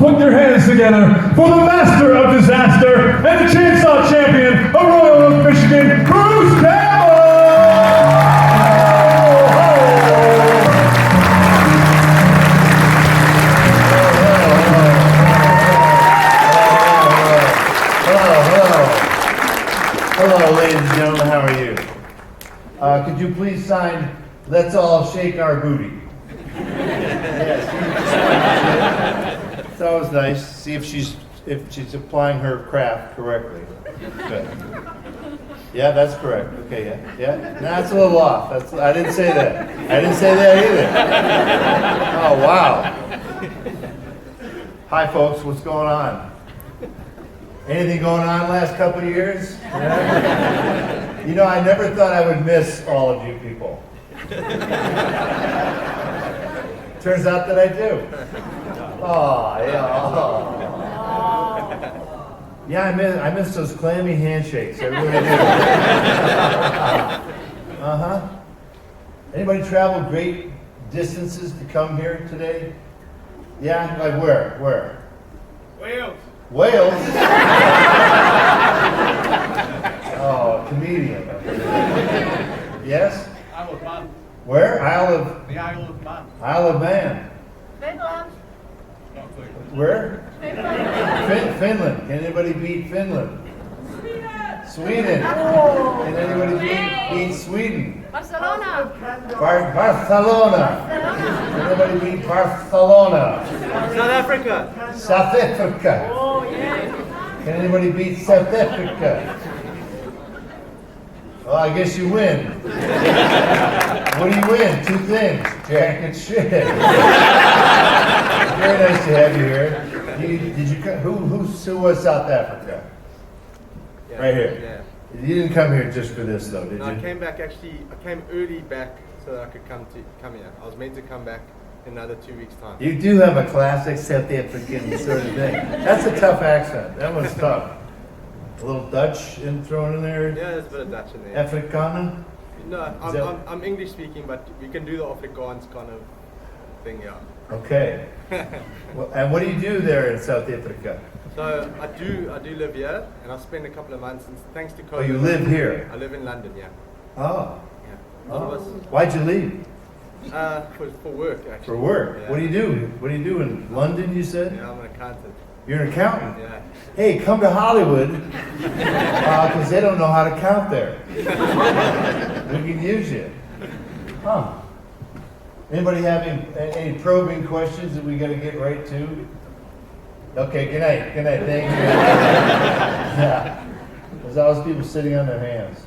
put your hands together for the master of disaster and the chainsaw champion of Royal Oak, Michigan, Bruce Campbell! Hello, ladies and gentlemen, how are you? Could you please sign, "Let's all shake our booty"? Yes. It's always nice to see if she's applying her craft correctly. Good. Yeah, that's correct. Okay, yeah. No, that's a little off. I didn't say that. I didn't say that either. Oh, wow. Hi, folks. What's going on? Anything going on last couple of years? Yeah. You know, I never thought I would miss all of you people. Turns out that I do. Oh, yeah. Oh. Yeah, I miss those clammy handshakes. I really do. Uh-huh. Anybody travel great distances to come here today? Yeah? Like where? Where? Wales. Wales? Oh, comedian. Yes? Isle of Man. Where? The Isle of Man. Isle of Man. Finland. Not clear. Where? Finland. Can anybody beat Finland? Sweden. Can anybody beat Sweden? Barcelona. Barcelona. Can anybody beat Barcelona? South Africa. South Africa. Oh, yeah. Can anybody beat South Africa? Well, I guess you win. What do you win? Two things. Jack and shit. Very nice to have you here. Who was South Africa? Yeah, Right here. Yeah. You didn't come here just for this, though, did No, you? I came back actually. I came early back so that I could come here. I was meant to come back in another 2 weeks' time. You do have a classic South African sort of thing. That's a tough accent. That one's tough. A little Dutch thrown in there. Yeah, there's a bit of Dutch in there. Afrikaner. No, I'm English speaking, but we can do the Afrikaans kind of thing, yeah. Okay. Well, and what do you do there in South Africa? So I do live here, and I spend a couple of months. And thanks to COVID. Oh, you live here? I live in London, yeah. Oh. Yeah. Oh. Why'd you leave? For work actually. For work. Yeah. What do you do? What do you do in London? You said. Yeah, I'm an accountant. You're an accountant. Yeah. Hey, come to Hollywood because they don't know how to count there. We can use you. Huh? Anybody having any probing questions that we got to get right to? Okay, good night. Good night. Thank you. Yeah. There's always people sitting on their hands.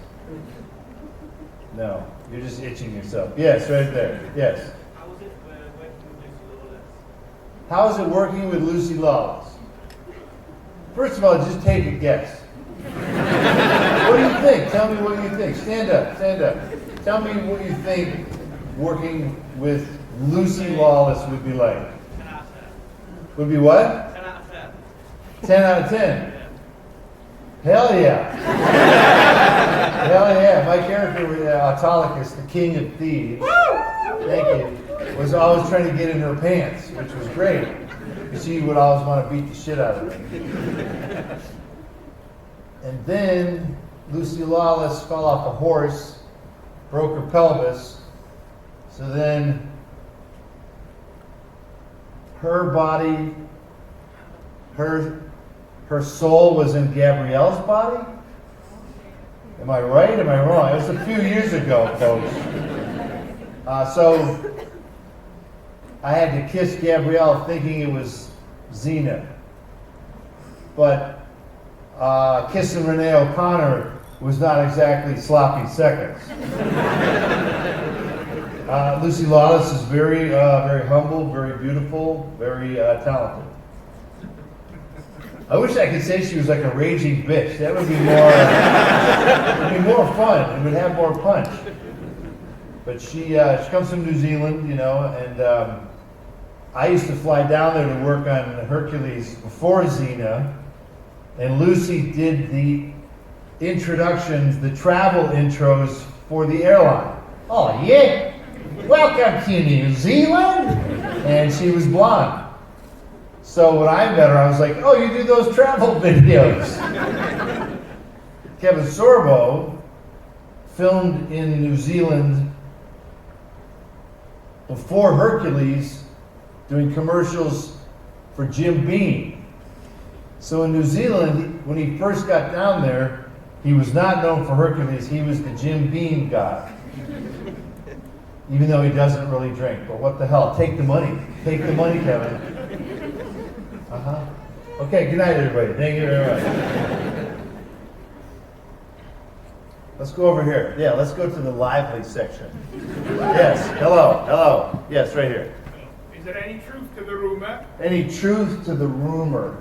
No, you're just itching yourself. Yes, right there. Yes. How is it working with Lucy Lawless? First of all, just take a guess. What do you think? Tell me what you think. Stand up. Stand up. Tell me what you think working with Lucy Lawless would be like. 10 out of 10. Would be what? 10 out of 10. 10 out of 10. Yeah. Hell yeah. Hell yeah. My character was Autolycus, the king of thieves. Thank you. Was always trying to get in her pants, which was great. She would always want to beat the shit out of me. And then Lucy Lawless fell off a horse, broke her pelvis. So then her body, her soul was in Gabrielle's body? Am I right? Am I wrong? It was a few years ago, folks. So I had to kiss Gabrielle thinking it was Xena. But kissing Renee O'Connor was not exactly sloppy seconds. Lucy Lawless is very, very humble, very beautiful, very talented. I wish I could say she was like a raging bitch. That would be more fun. It would have more punch. But she comes from New Zealand, you know, and I used to fly down there to work on Hercules before Xena, and Lucy did the introductions, the travel intros for the airline. Oh yeah, welcome to New Zealand, and she was blonde. So when I met her, I was like, oh, you do those travel videos. Kevin Sorbo filmed in New Zealand before Hercules doing commercials for Jim Beam. So in New Zealand, when he first got down there, he was not known for Hercules, he was the Jim Beam guy. Even though he doesn't really drink, but what the hell, take the money. Take the money, Kevin. Okay, good night everybody, thank you very much. Let's go over here. Yeah, let's go to the lively section. Yes, hello. Yes, right here. Is there any truth to the rumor Any truth to the rumor?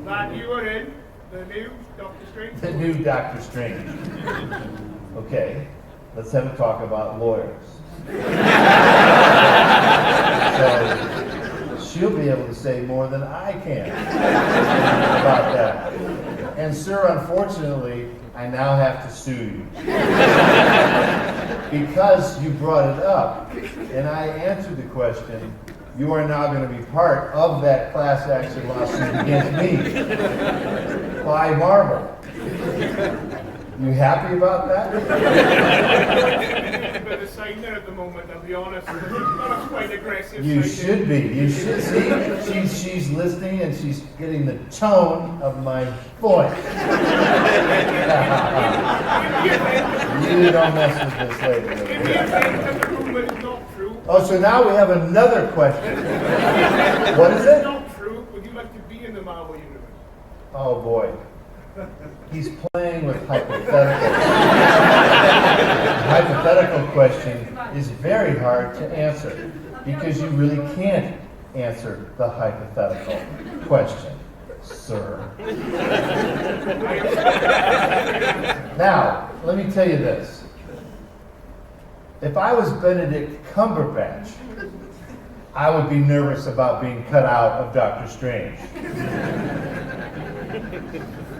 that you are in the new Doctor Strange? The new Doctor Strange. Okay, let's have a talk about lawyers. So, she'll be able to say more than I can about that. And sir, unfortunately, I now have to sue you. Because you brought it up, and I answered the question, you are now going to be part of that class action lawsuit against me by Marvel. You happy about that? But the signer at the moment, I'll be honest, that's quite aggressive. You signing. should be. You should see. She's listening and she's getting the tone of my voice. You don't mess with this lady. In the event that the rumor is not true, Oh, so now we have another question. What is it's it? not true, would you like to be in the Marvel Universe? Oh boy. He's playing with hypotheticals. The hypothetical question is very hard to answer because you really can't answer the hypothetical question, sir. Now, let me tell you this. If I was Benedict Cumberbatch, I would be nervous about being cut out of Doctor Strange.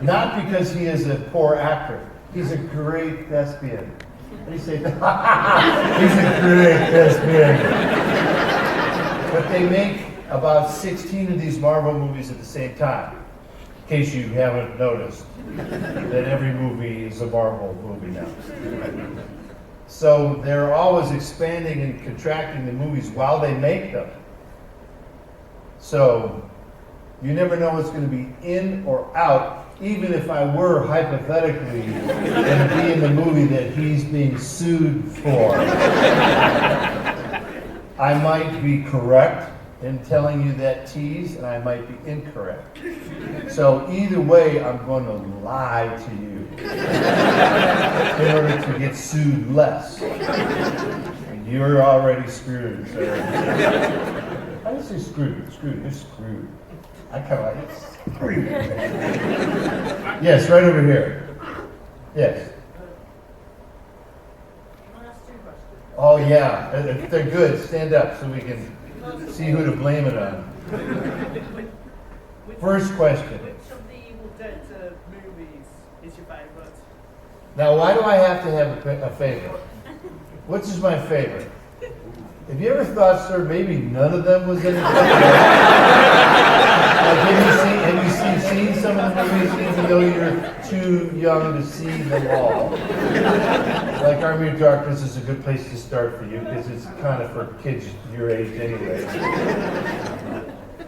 Not because he is a poor actor. He's a great thespian. What do you say? He's a great thespian. But they make about 16 of these Marvel movies at the same time. In case you haven't noticed that every movie is a Marvel movie now. So they're always expanding and contracting the movies while they make them. So you never know what's going to be in or out. Even if I were hypothetically going to be in the movie that he's being sued for, I might be correct in telling you that tease, and I might be incorrect. So either way, I'm going to lie to you in order to get sued less. And you're already screwed. So. I didn't say screwed. You're screwed. I kind of like it. Yes, right over here. Yes. Oh yeah, if they're good, stand up so we can see who to blame it on. First question. Which of the Evil Dead movies is your favourite? Now, why do I have to have a favorite? Which is my favorite? Have you ever thought, sir, maybe none of them was any good? Like, have you seen some of the movies even though you're too young to see them all? Like Army of Darkness is a good place to start for you because it's kind of for kids your age anyway.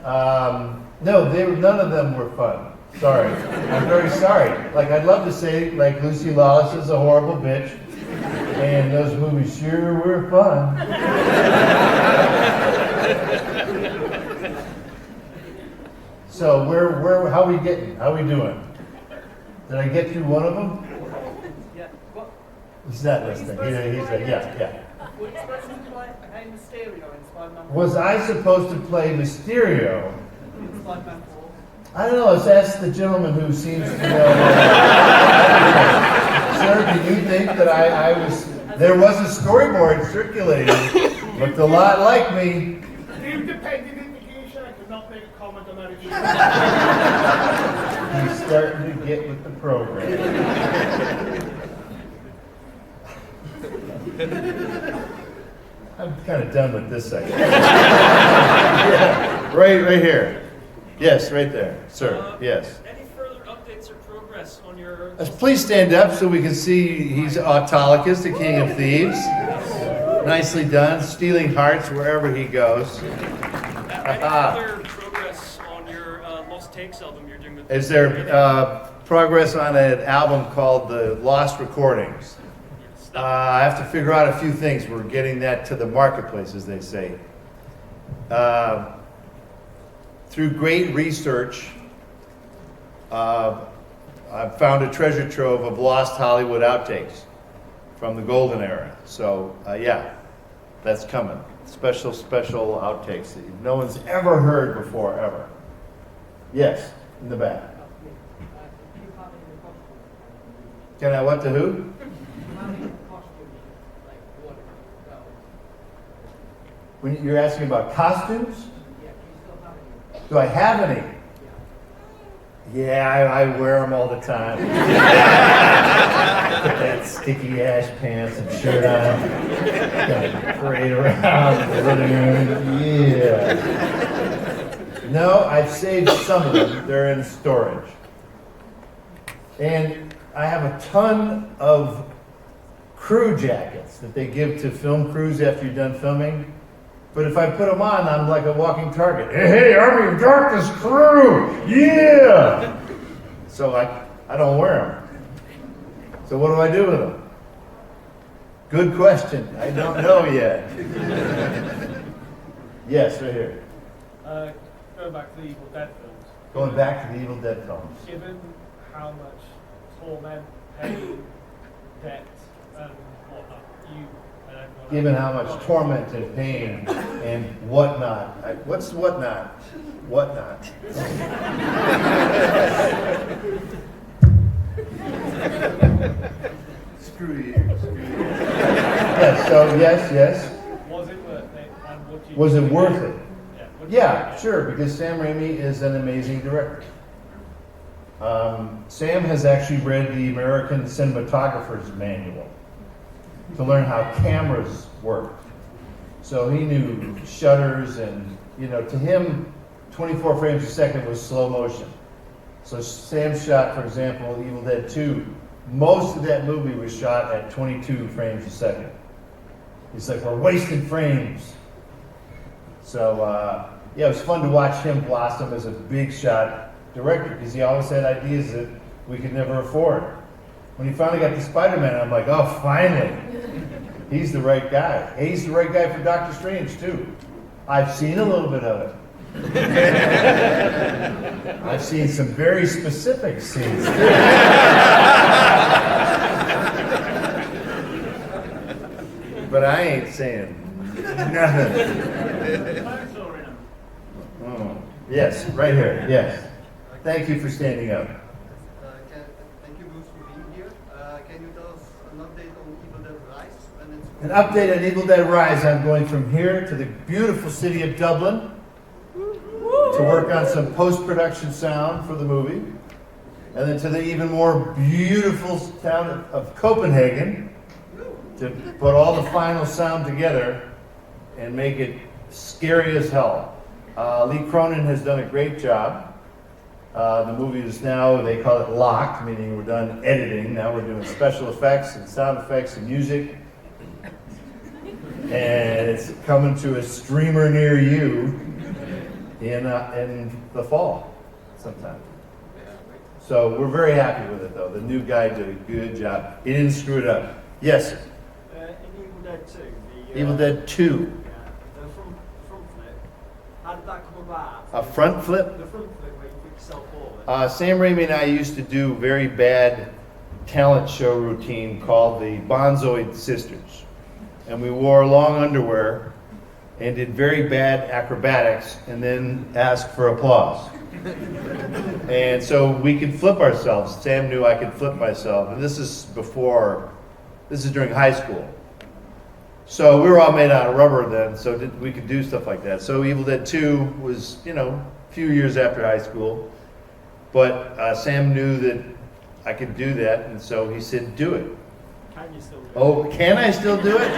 No, none of them were fun. Sorry. I'm very sorry. Like, I'd love to say, like, Lucy Lawless is a horrible bitch. And those movies sure were fun. So how are we getting? How are we doing? Did I get through one of them? Yeah. What? He's not listening. He's like, yeah. Were you supposed to play Mysterio in Spider-Man 4? Was I supposed to play Mysterio? In Spider-Man 4? I don't know. Let's ask the gentleman who seems to know. Sir, do you think that I was... There was a storyboard circulating. Looked a lot like me. Independent indication, I could not make a comment on that issue. He's starting to get with the program. I'm kind of done with this section. Yeah, right here. Yes, right there, sir. Yes. Any further updates or progress on your... Please stand up so we can see he's Autolycus, the king of thieves. Nicely done, stealing hearts wherever he goes. Any further progress on your Lost Takes album you're doing with... Is there progress on an album called The Lost Recordings? I have to figure out a few things. We're getting that to the marketplace, as they say. Through great research, I've found a treasure trove of lost Hollywood outtakes from the golden era. So, yeah, that's coming. Special outtakes that no one's ever heard before, ever. Yes, in the back. Can I what to who? When you're asking about costumes? Do I have any? Yeah, I wear them all the time. Put that sticky ash pants and shirt on. Gonna parade around the living room. Yeah. No, I've saved some of them. They're in storage. And I have a ton of crew jackets that they give to film crews after you're done filming. But if I put them on, I'm like a walking target. Hey, Army of Darkness crew! Yeah! So I don't wear them. So what do I do with them? Good question. I don't know yet. Yes, right here. Going back to the Evil Dead films. Going back to the Evil Dead films. Given how much torment, pain, debt, and whatnot you and everyone Given else how much torment and pain and whatnot. What's whatnot? Whatnot. Screw you. Yes, so yes. Was it worth it? And would you Was it worth it? Yeah, would you Yeah, do it? sure, because Sam Raimi is an amazing director. Sam has actually read the American Cinematographer's Manual to learn how cameras work. So he knew shutters and, to him, 24 frames a second was slow motion. So Sam shot, for example, Evil Dead 2. Most of that movie was shot at 22 frames a second. He's like, we're wasting frames. So, yeah, it was fun to watch him blossom as a big shot director because he always had ideas that we could never afford. When he finally got to Spider-Man, I'm like, oh, finally. He's the right guy. Hey, he's the right guy for Doctor Strange, too. I've seen a little bit of it. I've seen some very specific scenes. But I ain't saying nothing. Oh, yes, right here, yes. Thank you for standing up. Thank you, Bruce, for being here. Can you tell us an update on Evil Dead Rise? An update on Evil Dead Rise. I'm going from here to the beautiful city of Dublin to work on some post-production sound for the movie. And then to the even more beautiful town of Copenhagen to put all the final sound together and make it scary as hell. Lee Cronin has done a great job. The movie is now, they call it locked, meaning we're done editing. Now we're doing special effects and sound effects and music. And it's coming to a streamer near you in the fall sometime. So we're very happy with it though. The new guy did a good job. He didn't screw it up. Yes, sir. In Evil Dead 2, Evil Dead 2. the front flip, how did that come about? A front flip? The front flip where you put yourself forward. Sam Raimi and I used to do very bad talent show routine called the Bonzoid Sisters. And we wore long underwear and did very bad acrobatics and then asked for applause. And so we could flip ourselves. Sam knew I could flip myself. And this is during high school. So we were all made out of rubber then, so we could do stuff like that. So Evil Dead 2 was, a few years after high school. But Sam knew that I could do that, and so he said, do it. Can you still do it? Oh, can I still do it?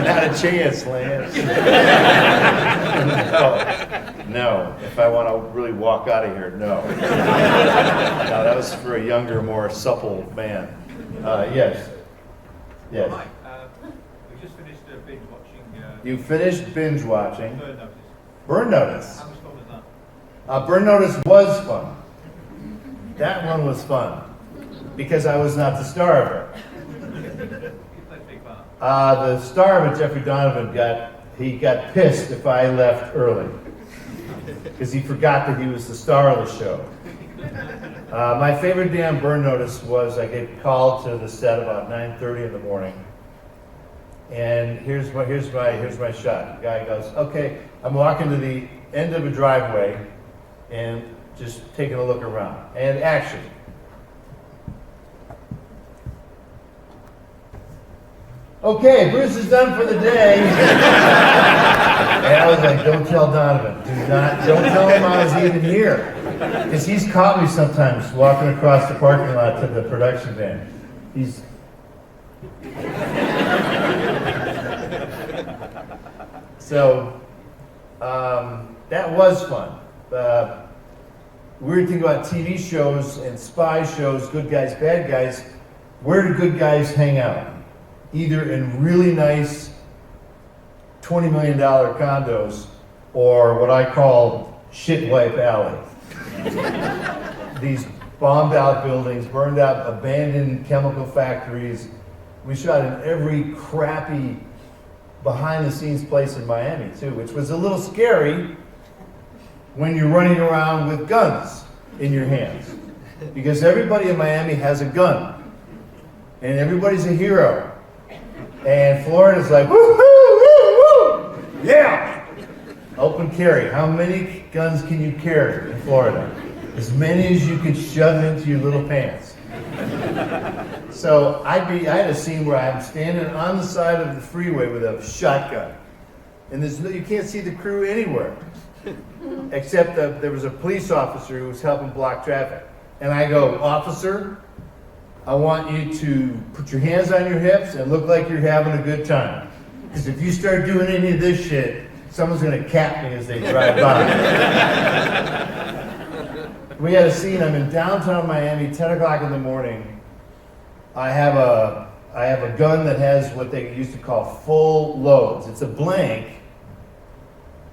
Not a chance, Lance. No. If I want to really walk out of here, no. No, that was for a younger, more supple man. Yes. Yes. Hi, we just finished binge watching. You finished binge watching Burn Notice. Burn Notice. How much fun was that? Burn Notice was fun. That one was fun because I was not the star of it. You played a big part. The star of it, Jeffrey Donovan, got pissed if I left early because he forgot that he was the star of the show. My favorite damn Burn Notice was I get called to the set about 9:30 in the morning, and here's my shot. The guy goes, "Okay, I'm walking to the end of a driveway and just taking a look around." And action. Okay, Bruce is done for the day. And I was like, don't tell Donovan. Don't tell him I was even here. Because he's caught me sometimes walking across the parking lot to the production van. So, that was fun. Weird thing about TV shows and spy shows, good guys, bad guys, where do good guys hang out? Either in really nice $20 million condos or what I call shit wipe alley. These bombed out buildings, burned out, abandoned chemical factories. We shot in every crappy behind the scenes place in Miami too, which was a little scary when you're running around with guns in your hands. Because everybody in Miami has a gun. And everybody's a hero. And Florida's like, woo, woo, woo, woo, yeah! Open carry. How many guns can you carry in Florida? As many as you could shove into your little pants. So I had a scene where I'm standing on the side of the freeway with a shotgun. And you can't see the crew anywhere. Except that there was a police officer who was helping block traffic. And I go, "Officer, I want you to put your hands on your hips and look like you're having a good time. Because if you start doing any of this shit, someone's going to cap me as they drive by." We had a scene, I'm in downtown Miami, 10 o'clock in the morning. I have a gun that has what they used to call full loads. It's a blank.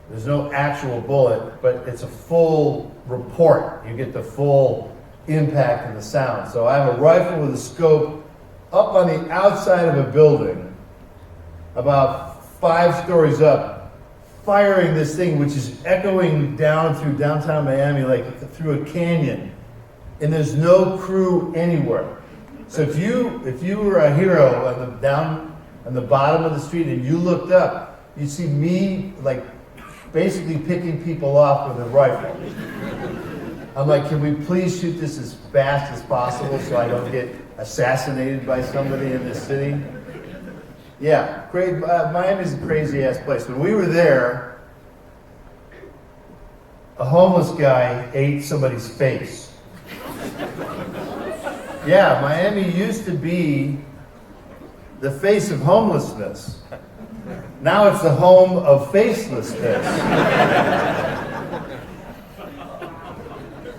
There's no actual bullet, but it's a full report. You get the full impact of the sound. So I have a rifle with a scope up on the outside of a building, about 5 stories up, firing this thing which is echoing down through downtown Miami like through a canyon. And there's no crew anywhere. So if you were a hero down on the bottom of the street and you looked up, you'd see me like basically picking people off with a rifle. I'm like, can we please shoot this as fast as possible so I don't get assassinated by somebody in this city? Yeah, great. Miami's a crazy ass place. When we were there, a homeless guy ate somebody's face. Yeah, Miami used to be the face of homelessness. Now it's the home of facelessness.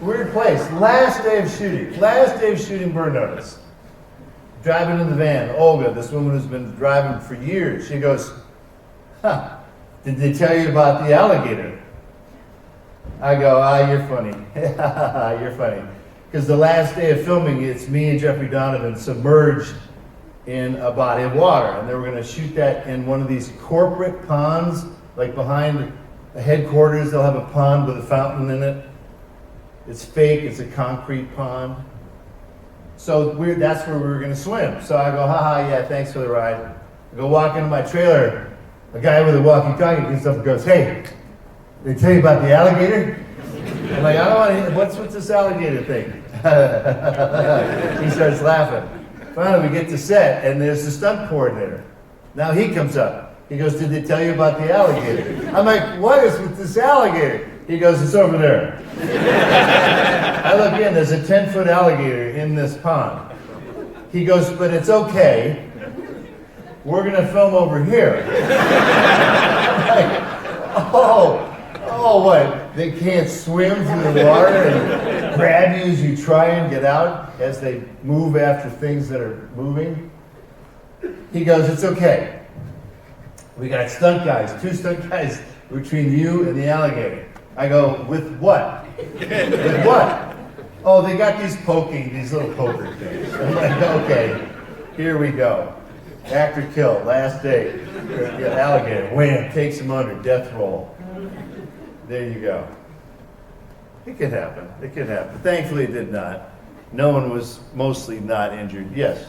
Weird place. Last day of shooting Burn Notice. Driving in the van, Olga, this woman who's been driving for years, she goes, "Huh, did they tell you about the alligator?" I go, "You're funny." You're funny. Because the last day of filming, it's me and Jeffrey Donovan submerged in a body of water. And they were going to shoot that in one of these corporate ponds, like behind the headquarters, they'll have a pond with a fountain in it. It's fake, it's a concrete pond. So that's where we were going to swim. So I go, "Haha, yeah, thanks for the ride." I go walk into my trailer. A guy with a walkie-talkie gets up and goes, "Hey, did they tell you about the alligator?" I'm like, "I don't want to, what's this alligator thing?" He starts laughing. Finally, we get to set, and there's the stunt coordinator. Now he comes up. He goes, "Did they tell you about the alligator?" I'm like, "What is with this alligator?" He goes, "It's over there." I look in, there's a 10-foot alligator in this pond. He goes, "But it's okay. We're going to film over here." I'm like, oh Oh, what? They can't swim through the water and grab you as you try and get out as they move after things that are moving? He goes, it's okay. We got stunt guys, 2 stunt guys between you and the alligator. I go, with what? With what? Oh, they got these little poker things. I'm like, okay, here we go. Actor killed, last day. The alligator, wham, takes him under, death roll. There you go. It could happen. It could happen. Thankfully, it did not. No one was mostly not injured. Yes.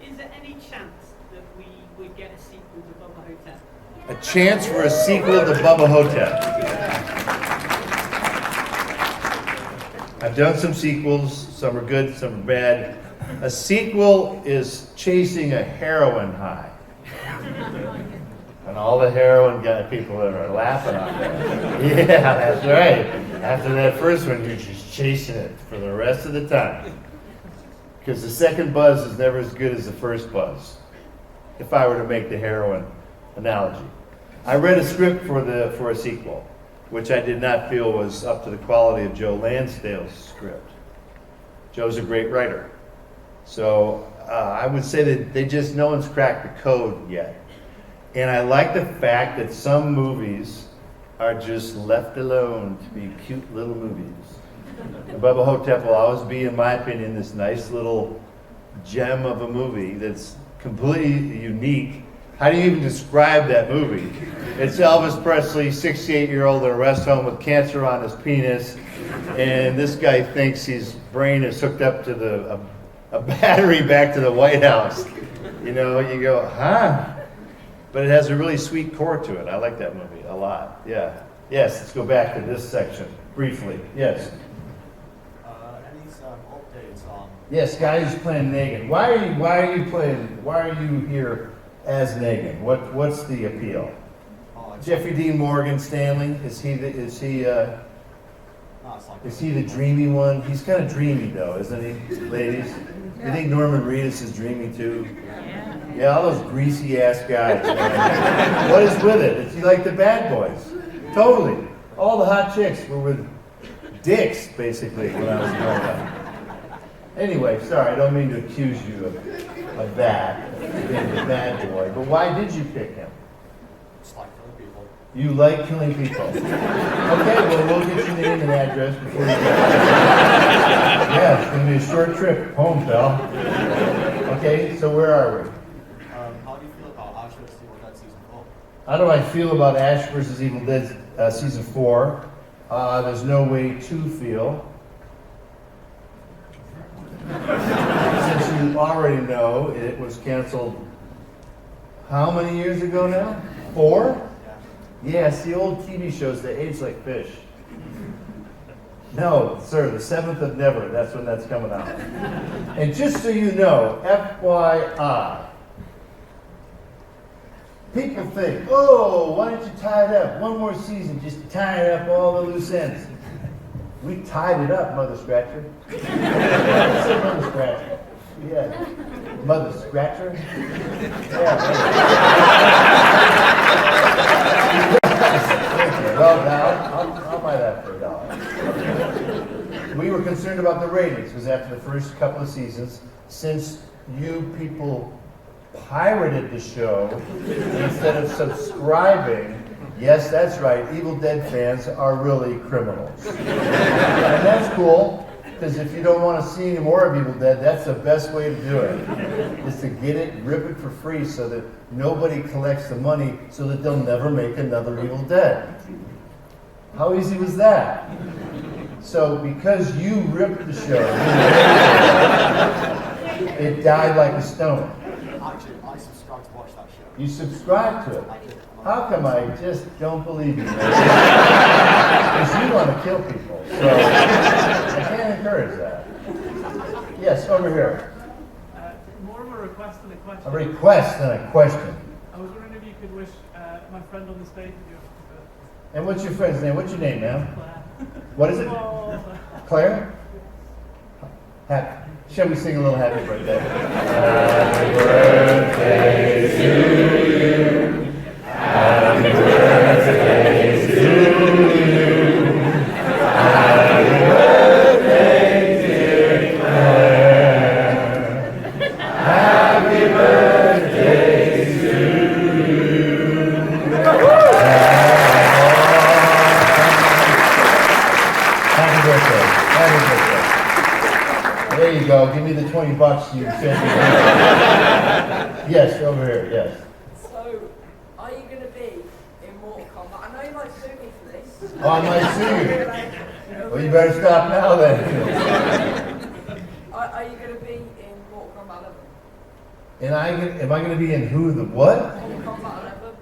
Is there any chance that we would get a sequel to Bubba Hotel? A chance for a sequel to Bubba Hotep. I've done some sequels. Some are good, some are bad. A sequel is chasing a heroin high. And all the heroin guy people are laughing at that. Yeah, that's right. After that first one, you're just chasing it for the rest of the time. Because the second buzz is never as good as the first buzz, if I were to make the heroin analogy. I read a script for a sequel, which I did not feel was up to the quality of Joe Lansdale's script. Joe's a great writer. So I would say that no one's cracked the code yet. And I like the fact that some movies are just left alone to be cute little movies. And Bubba Hotep will always be, in my opinion, this nice little gem of a movie that's completely unique. How do you even describe that movie? It's Elvis Presley, 68-year-old in a rest home with cancer on his penis, and this guy thinks his brain is hooked up to a battery back to the White House. You know, you go, huh? But it has a really sweet core to it. I like that movie a lot. Yeah. Yes, let's go back to this section briefly. Yes. Any updates on? Yes, guy who's playing Negan. Why are you here as Negan? What's the appeal? Jeffrey Dean Morgan, Stanley. Is he the dreamy one? He's kind of dreamy though, isn't he, ladies? You think Norman Reedus is dreamy too? Yeah, all those greasy ass guys. Man. What is with it? Is he like the bad boys? Totally. All the hot chicks were with dicks, basically, when I was growing up. Anyway, sorry, I don't mean to accuse you of that, of being a bad boy, but why did you pick him? Just like killing people. You like killing people. Okay, well, we'll get your name and address before you go. Yeah, it's going to be a short trip home, pal. Okay, so where are we? How do you feel about Ash vs. Evil Dead Season 4? How do I feel about Ash vs. Evil Dead Season 4? There's no way to feel. Since you already know, it was canceled how many years ago now? 4? Yeah, see, old TV shows, they age like fish. No, sir, the 7th of never, that's when that's coming out. And just so you know, FYI, people think, oh, why don't you tie it up? One more season, just tie it up all the loose ends. We tied it up, Mother Scratcher. Say Mother Scratcher. Yeah. Mother Scratcher? Yeah. Well, now, I'll buy that for $1. We were concerned about the ratings, because after the first couple of seasons, since you people pirated the show instead of subscribing, yes, that's right, Evil Dead fans are really criminals. And that's cool, because if you don't want to see any more of Evil Dead, that's the best way to do it, is to get it, rip it for free so that nobody collects the money so that they'll never make another Evil Dead. How easy was that? So because you ripped the show, it died like a stone. Actually, I subscribed to watch that show. You subscribed to it. How come I just don't believe you? Because you want to kill people. So I can't encourage that. Yes, over here. More of a request than a question. A request than a question. I was wondering if you could wish my friend on the stage with you. And what's your friend's name? What's your name, ma'am? Claire. What is it? Oh. Claire? Shall we sing a little happy birthday? Happy birthday to you. Happy birthday to you. Happy birthday. Happy birthday. There you go. Give me the $20 you said. Yes, over here. Yes. So, are you going to be in Mortal Kombat? I know you might sue me for this. Oh, I might sue you. Well, you better stop now then. Are you going to be in Mortal Kombat 11? And am I going to be in who the what? Mortal Kombat 11?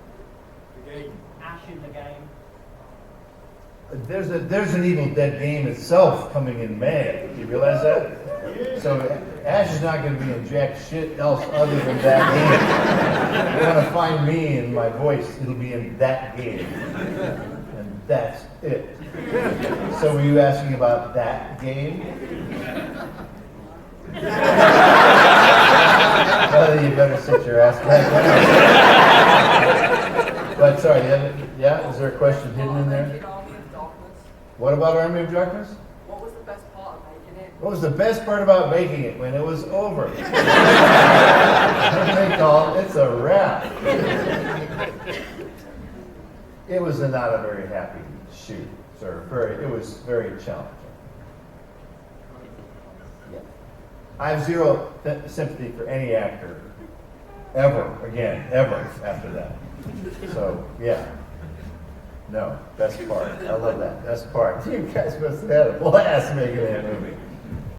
The game. Ash in the game. There's an Evil Dead game itself coming in May. Do you realize that? So Ash is not going to be in jack shit else other than that game. You're going to find me and my voice. It'll be in that game. And that's it. So were you asking about that game? Well, you better sit your ass back down. But sorry, yeah, is there a question hidden in there? What about Army of Darkness? What was the best part of making it? What was the best part about making it when it was over? They call it, it's a wrap. It was not a very happy shoot, sir. It was very challenging. Yeah. I have zero sympathy for any actor ever after that. So, yeah. No, best part. I love that. Best part. You guys must have had a blast making that movie.